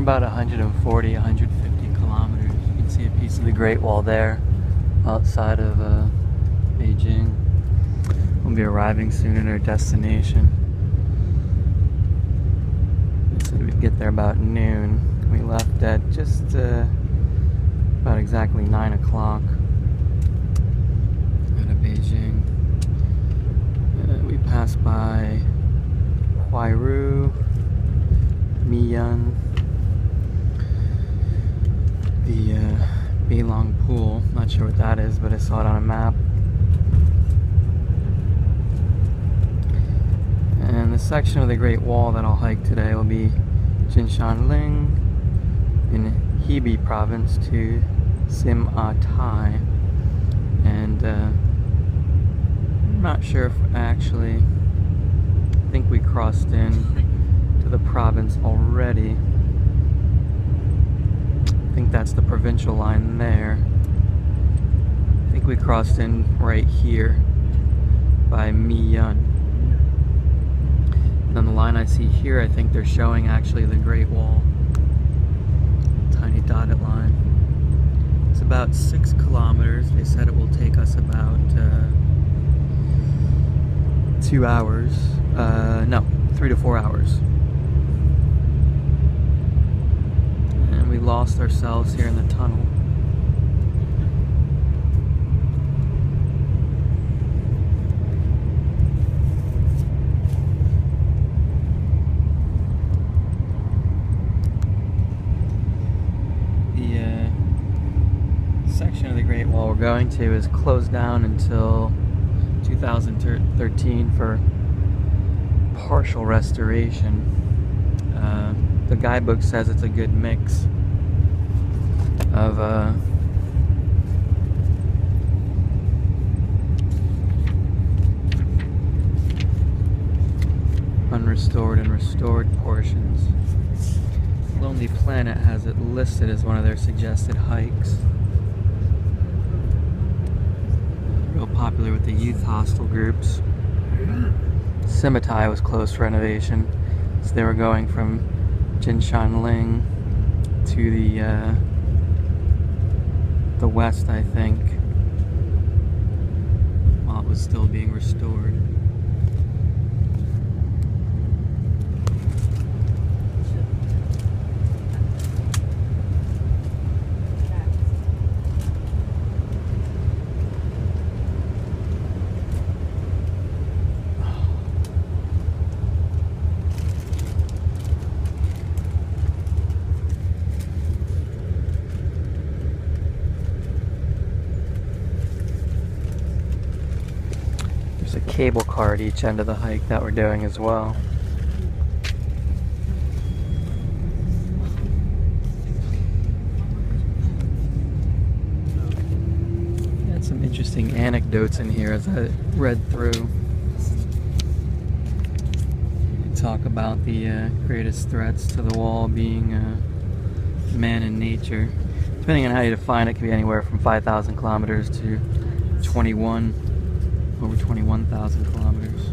about 140, 150 kilometers. You can see a piece of the Great Wall there outside of Beijing. We'll be arriving soon at our destination. They said we'd get there about noon. We left at just about exactly 9 o'clock out of Beijing. We passed by Huairu, Miyun, the Beilong Pool. Not sure what that is, but I saw it on a map. And the section of the Great Wall that I'll hike today will be Jinshanling in Hebei province to Simatai. And I'm not sure if actually, I think we crossed in to the province already. I think that's the provincial line there. I think we crossed in right here by Miyun. And on the line I see here, I think they're showing actually the Great Wall. Tiny dotted line. It's about 6 kilometers. They said it will take us about 2 hours. No, 3 to 4 hours. And we lost ourselves here in the tunnel. Section of the Great Wall we're going to is closed down until 2013 for partial restoration. The guidebook says it's a good mix of unrestored and restored portions. Lonely Planet has it listed as one of their suggested hikes. Real popular with the youth hostel groups. Simatai was closed for renovation, so they were going from Jinshanling to the west, I think, while it was still being restored. A cable car at each end of the hike that we're doing as well. Had some interesting anecdotes in here as I read through. Talk about the greatest threats to the wall being man and nature. Depending on how you define it, it can be anywhere from 5,000 kilometers to over 21,000 kilometers.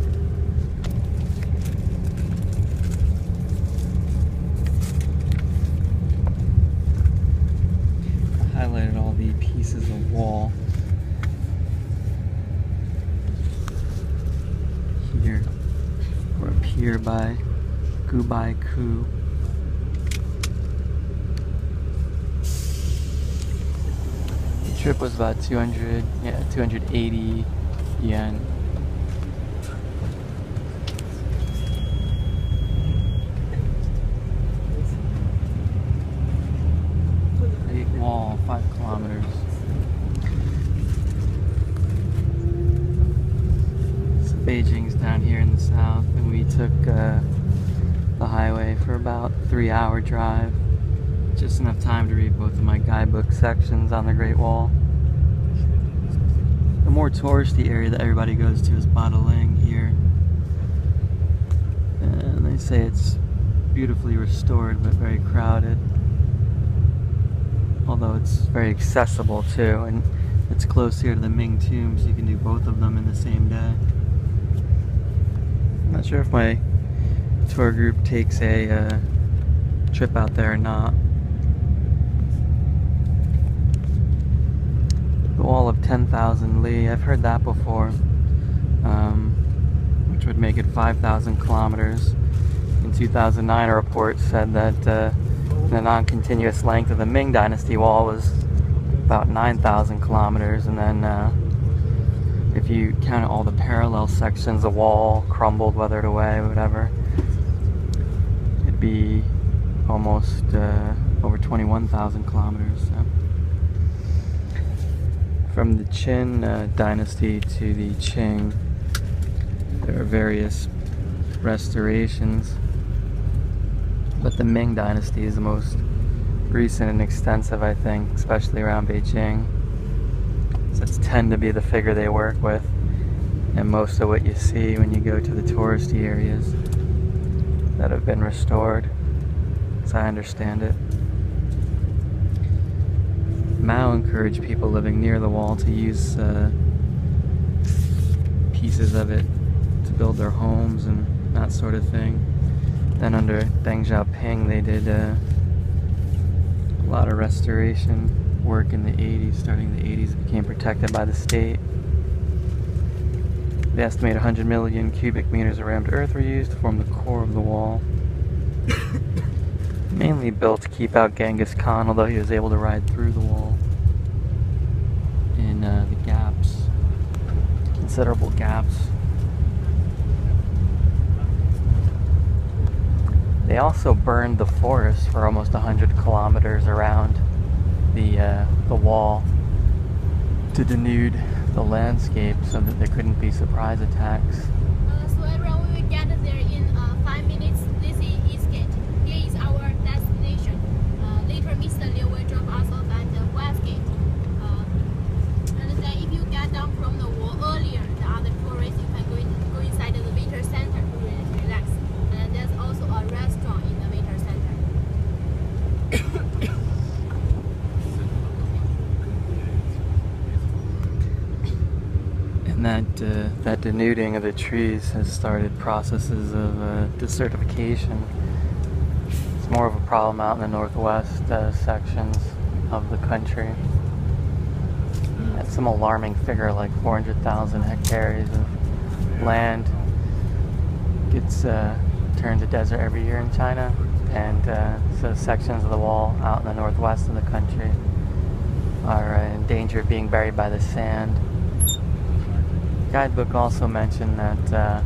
I highlighted all the pieces of wall here. We're up here by Hebei. The trip was about 280 yen. Great Wall, 5 kilometers. So Beijing's down here in the south, and we took the highway for about 3-hour drive. Just enough time to read both of my guidebook sections on the Great Wall. The more touristy area that everybody goes to is Badaling here. And they say it's beautifully restored but very crowded. Although it's very accessible too, and it's close here to the Ming Tomb, so you can do both of them in the same day. I'm not sure if my tour group takes a trip out there or not. The wall of 10,000 li, I've heard that before, which would make it 5,000 kilometers. In 2009, a report said that the non-continuous length of the Ming Dynasty wall was about 9,000 kilometers, and then if you count all the parallel sections, the wall crumbled, weathered away, whatever, it'd be almost over 21,000 kilometers. So. From the Qin dynasty to the Qing, there are various restorations, but the Ming dynasty is the most recent and extensive, I think, especially around Beijing. So it's tend to be the figure they work with, and most of what you see when you go to the touristy areas that have been restored, as I understand it. Mao encouraged people living near the wall to use pieces of it to build their homes and that sort of thing. Then under Deng Xiaoping, they did a lot of restoration work in the 80s. Starting in the 80s, it became protected by the state. They estimate 100 million cubic meters of rammed earth were used to form the core of the wall. Mainly built to keep out Genghis Khan, although he was able to ride through the wall in the gaps, considerable gaps. They also burned the forest for almost 100 kilometers around the wall to denude the landscape so that there couldn't be surprise attacks. So everyone, we will get there in 5 minutes. This is East Gate. Here is our destination. Later, Mr. Liu will drop us off at the West Gate. And then if you get down from the wall earlier, the other tourists, you can go inside the visitor center to relax. And there's also a restaurant in the visitor center. And that denuding of the trees has started processes of desertification. It's more of a problem out in the northwest sections of the country. That's some alarming figure, like 400,000 hectares of land gets turned to desert every year in China, and so sections of the wall out in the northwest of the country are in danger of being buried by the sand. The guidebook also mentioned that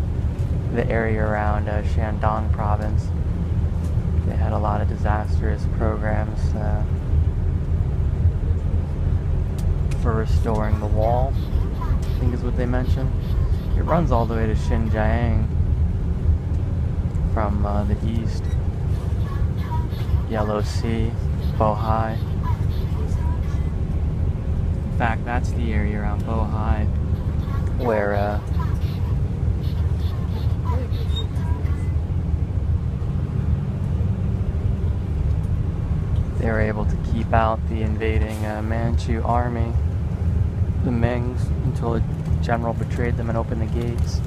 the area around Shandong province, they had a lot of disastrous programs for restoring the wall, I think is what they mentioned. It runs all the way to Xinjiang from the east, Yellow Sea, Bohai. In fact, that's the area around Bohai where they were able to keep out the invading Manchu army, the Mings, until a general betrayed them and opened the gates.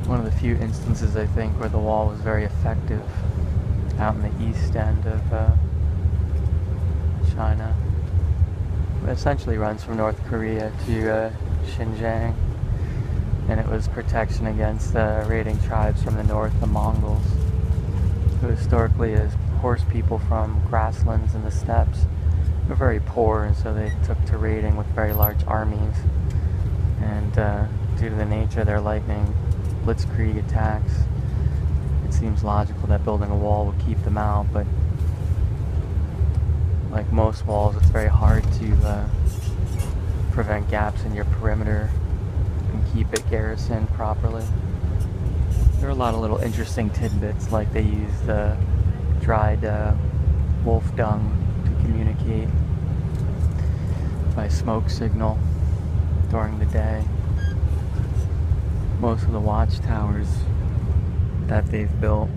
One of the few instances, I think, where the wall was very effective out in the east end of China. It essentially runs from North Korea to Xinjiang, and it was protection against raiding tribes from the north, the Mongols, who historically is horse people from grasslands and the steppes. They're very poor, and so they took to raiding with very large armies, and due to the nature of their lightning blitzkrieg attacks, it seems logical that building a wall would keep them out, but like most walls, it's very hard to prevent gaps in your perimeter and keep it garrisoned properly. There are a lot of little interesting tidbits, like they used dried wolf dung to communicate by smoke signal during the day. Most of the watchtowers that they've built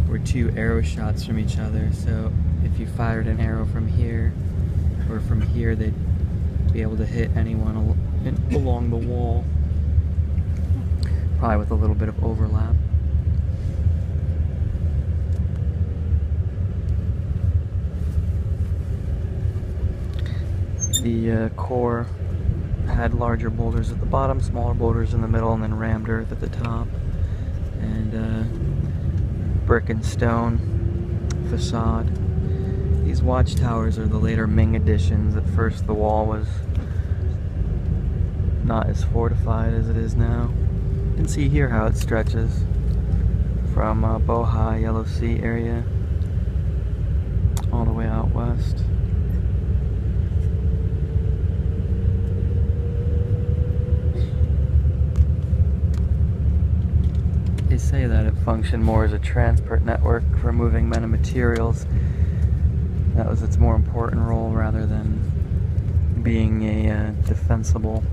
were 2 arrow shots from each other, so if you fired an arrow from here or from here they'd be able to hit anyone along the wall, probably with a little bit of overlap. The core had larger boulders at the bottom, smaller boulders in the middle, and then rammed earth at the top. And brick and stone facade. These watchtowers are the later Ming additions. At first the wall was not as fortified as it is now. You can see here how it stretches from Bohai, Yellow Sea area all the way out west. They say that it functioned more as a transport network for moving men and materials. That was its more important role rather than being a defensible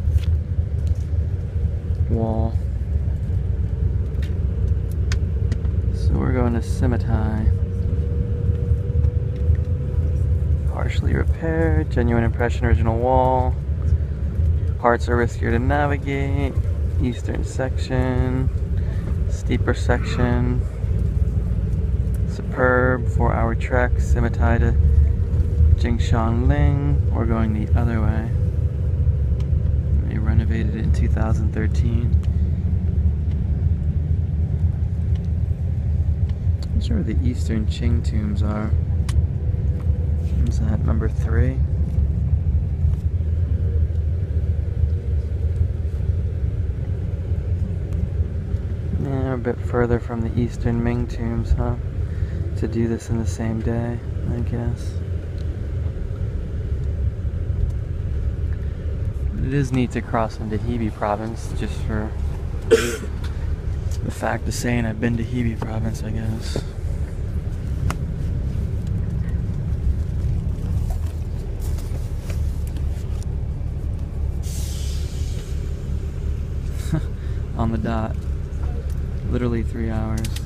wall. So we're going to Simatai. Partially repaired, genuine impression, original wall. Parts are riskier to navigate. Eastern section. Steeper section, superb 4-hour trek, Simatai to Jinshanling. We're going the other way. They renovated it in 2013. I'm not sure where the Eastern Qing tombs are. Is that number 3? Yeah, a bit further from the Eastern Ming tombs, huh? To do this in the same day, I guess. But it is neat to cross into Hebei province, just for the fact of saying I've been to Hebei province, I guess. On the dot. Literally 3 hours. So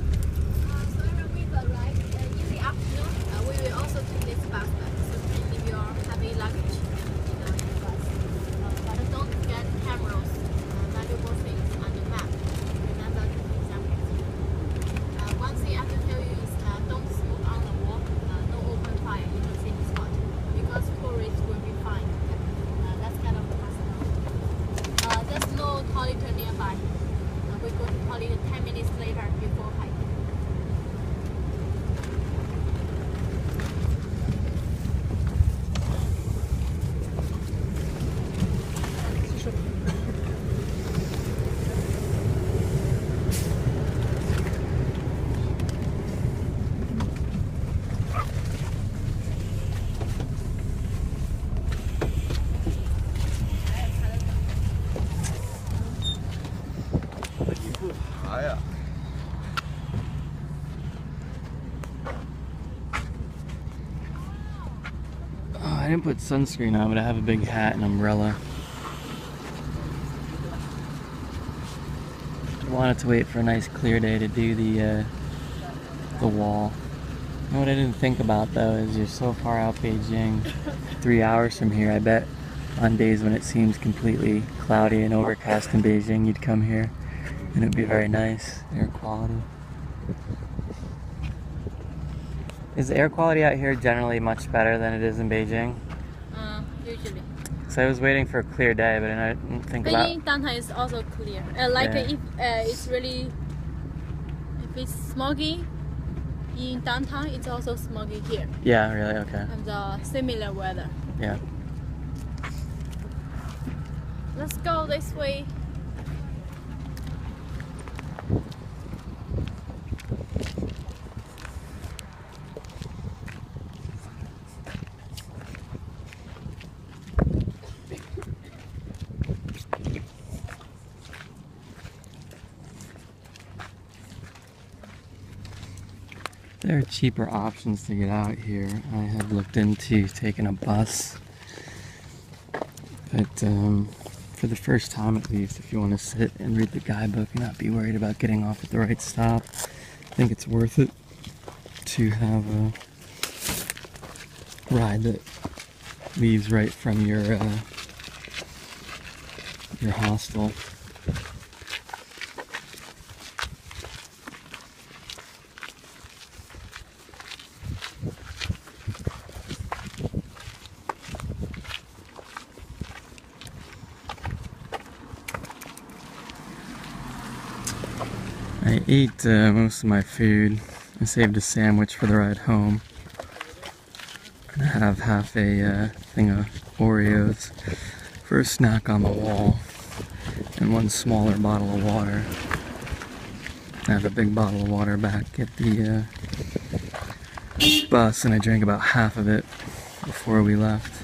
when we arrive in the afternoon, we will also take this bus back. So if you are having luggage in the bus, but don't forget cameras, valuable things, and the map. Remember to take them with you. One thing I have to tell you is don't smoke on the wall. No open fire in the same spot because tourists will be fined. That's kind of the custom. There's no toilet nearby. We go to toilet 10 minutes later before hiking. I didn't put sunscreen on, but I have a big hat and umbrella. I wanted to wait for a nice clear day to do the wall. You know what I didn't think about though is you're so far out Beijing, 3 hours from here. I bet on days when it seems completely cloudy and overcast in Beijing, you'd come here and it'd be very nice air quality. Is the air quality out here generally much better than it is in Beijing? Usually. So I was waiting for a clear day, but I didn't think about... Beijing downtown is also clear. If it's really... If it's smoggy in downtown, it's also smoggy here. Yeah, really? Okay. And similar weather. Yeah. Let's go this way. There are cheaper options to get out here. I have looked into taking a bus, but for the first time at least, if you want to sit and read the guidebook and not be worried about getting off at the right stop, I think it's worth it to have a ride that leaves right from your hostel. I ate most of my food. I saved a sandwich for the ride home. I have half a thing of Oreos for a snack on the wall, and one smaller bottle of water. I have a big bottle of water back at the bus, and I drank about half of it before we left.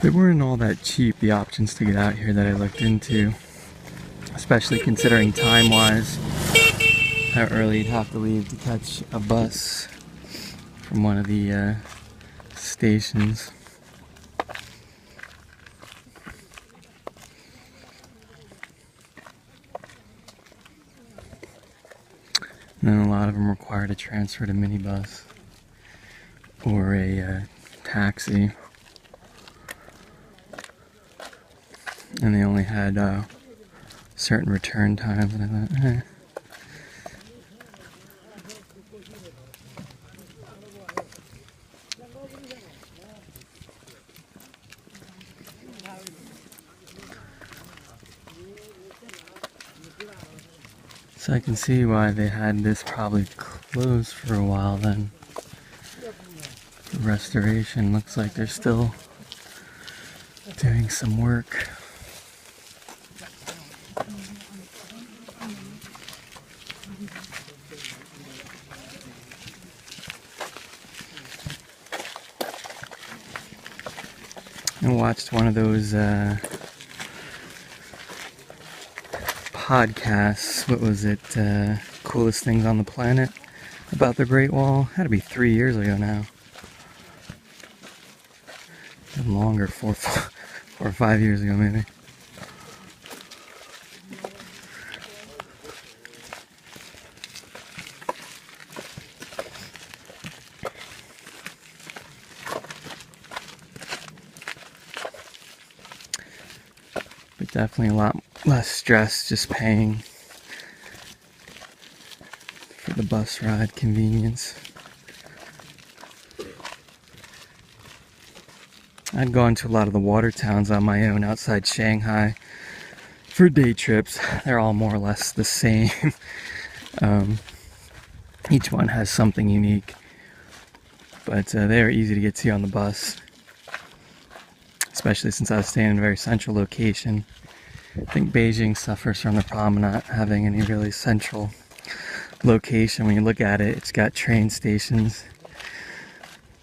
They weren't all that cheap, the options to get out here that I looked into, especially considering time-wise how early you'd have to leave to catch a bus from one of the stations. And then a lot of them required a transfer to minibus or a taxi. And they only had certain return times, and I thought, eh. So I can see why they had this probably closed for a while then. The restoration looks like they're still doing some work. I watched one of those podcasts, what was it, Coolest Things on the Planet, about the Great Wall. Had to be 3 years ago now. Even longer, 4 or 5 years ago maybe. But definitely a lot less stress just paying for the bus ride, convenience. I'd gone to a lot of the water towns on my own outside Shanghai for day trips. They're all more or less the same. Each one has something unique, but they're easy to get to on the bus, especially since I was staying in a very central location. I think Beijing suffers from the problem of not having any really central location. When you look at it, it's got train stations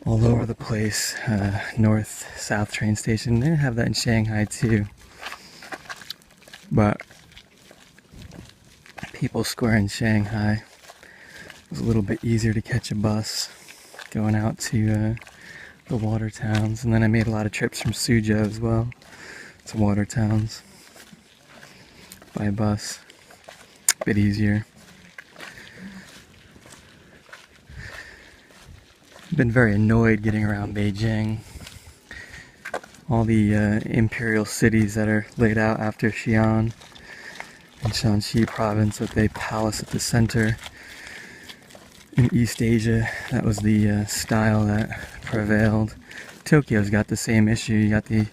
all over the place, north, south train station. They have that in Shanghai too. But People's Square in Shanghai was a little bit easier to catch a bus going out to the water towns. And then I made a lot of trips from Suzhou as well to water towns by bus. A bit easier. I've been very annoyed getting around Beijing. All the imperial cities that are laid out after Xi'an and Shanxi province with a palace at the center. In East Asia, that was the style that prevailed. Tokyo's got the same issue. You got the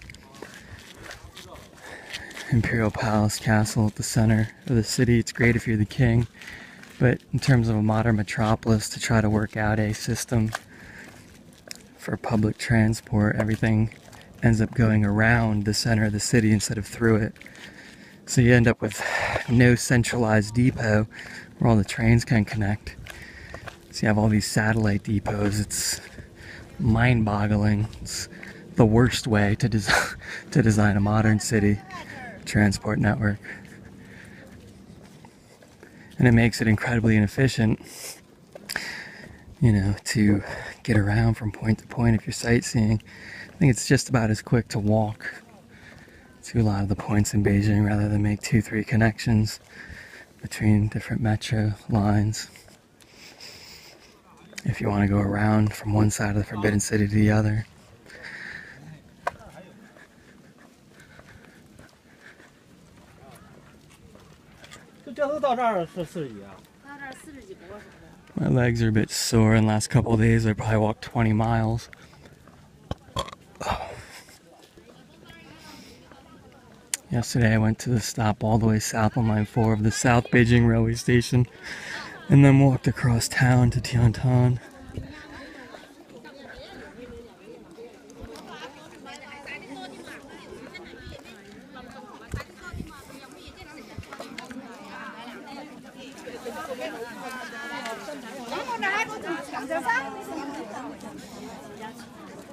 Imperial Palace Castle at the center of the city. It's great if you're the king, but in terms of a modern metropolis, to try to work out a system for public transport, everything ends up going around the center of the city instead of through it. So you end up with no centralized depot where all the trains can connect. So you have all these satellite depots. It's mind-boggling. It's the worst way to design a modern city transport network. And it makes it incredibly inefficient, you know, to get around from point to point if you're sightseeing. I think it's just about as quick to walk to a lot of the points in Beijing rather than make 2-3 connections between different metro lines. If you want to go around from one side of the Forbidden City to the other. My legs are a bit sore, and the last couple of days I probably walked 20 miles. Yesterday I went to the stop all the way south on line 4 of the South Beijing railway station, and then walked across town to Tiantan.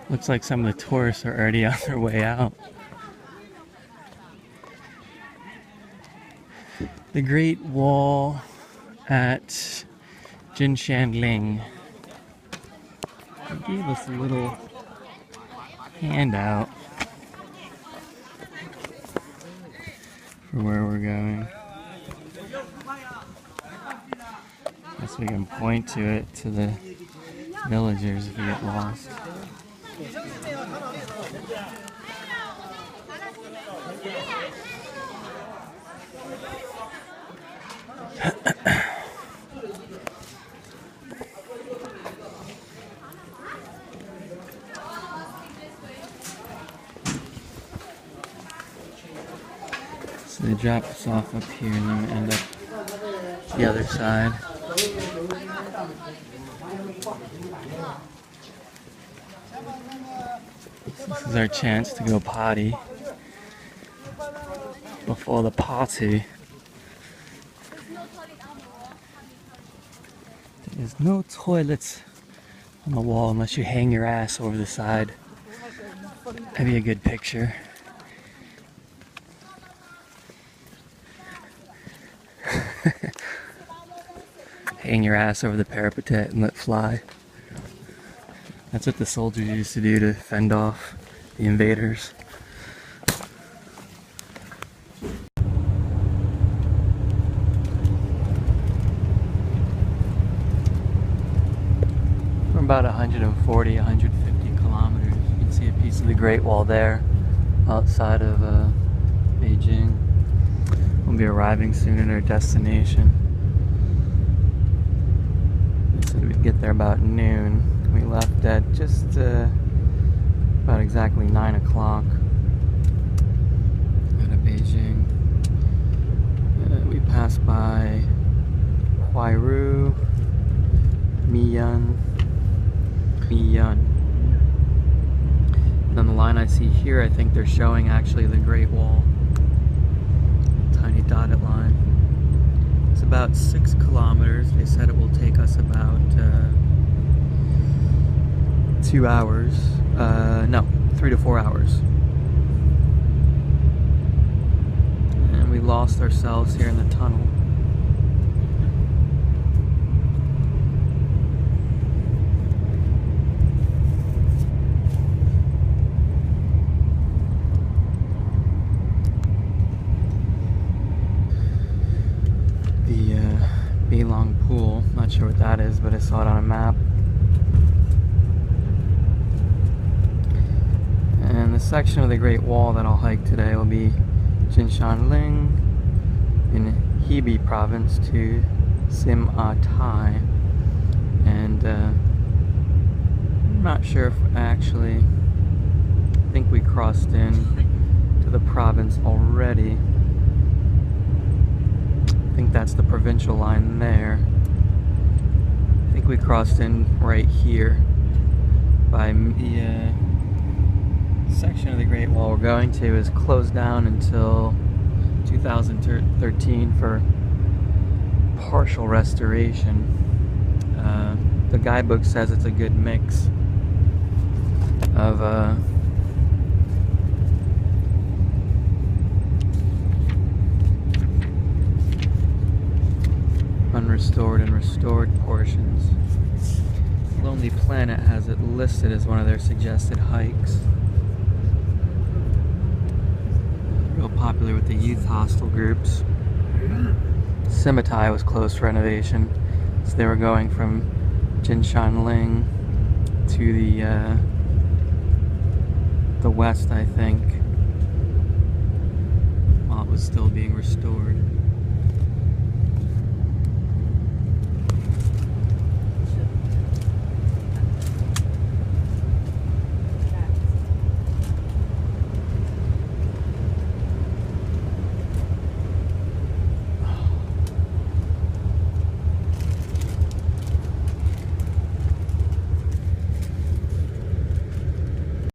Looks like some of the tourists are already on their way out. The Great Wall at Jinshanling. They gave us a little handout for where we're going. Guess we can point to it to the villagers if we get lost. So they drop us off up here and then we end up the other side. This is our chance to go potty before the party. There's no toilets on the wall unless you hang your ass over the side. That'd be a good picture. Hang your ass over the parapet and let fly. That's what the soldiers used to do to fend off the invaders. We're about 140, 150 kilometers. You can see a piece of the Great Wall there outside of Beijing. We'll be arriving soon at our destination. They said we'd get there about noon. We left at just about exactly 9 o'clock out of Beijing. We passed by Huairu, Miyun. And on the line I see here, I think they're showing actually the Great Wall. Tiny dotted line. It's about 6 kilometers. They said it will take us about 2 hours. No, 3 to 4 hours. And we lost ourselves here in the tunnel. Pool. Not sure what that is, but I saw it on a map. And the section of the Great Wall that I'll hike today will be Jinshanling in Hebei province to Simatai. And I'm not sure if I think we crossed in to the province already. I think that's the provincial line there. I think we crossed in right here by the section of the Great Wall we're going to is closed down until 2013 for partial restoration. The guidebook says it's a good mix of unrestored and restored portions. Lonely Planet has it listed as one of their suggested hikes. real popular with the youth hostel groups. Simatai was closed for renovation, so they were going from Jinshanling to the west, I think, while it was still being restored.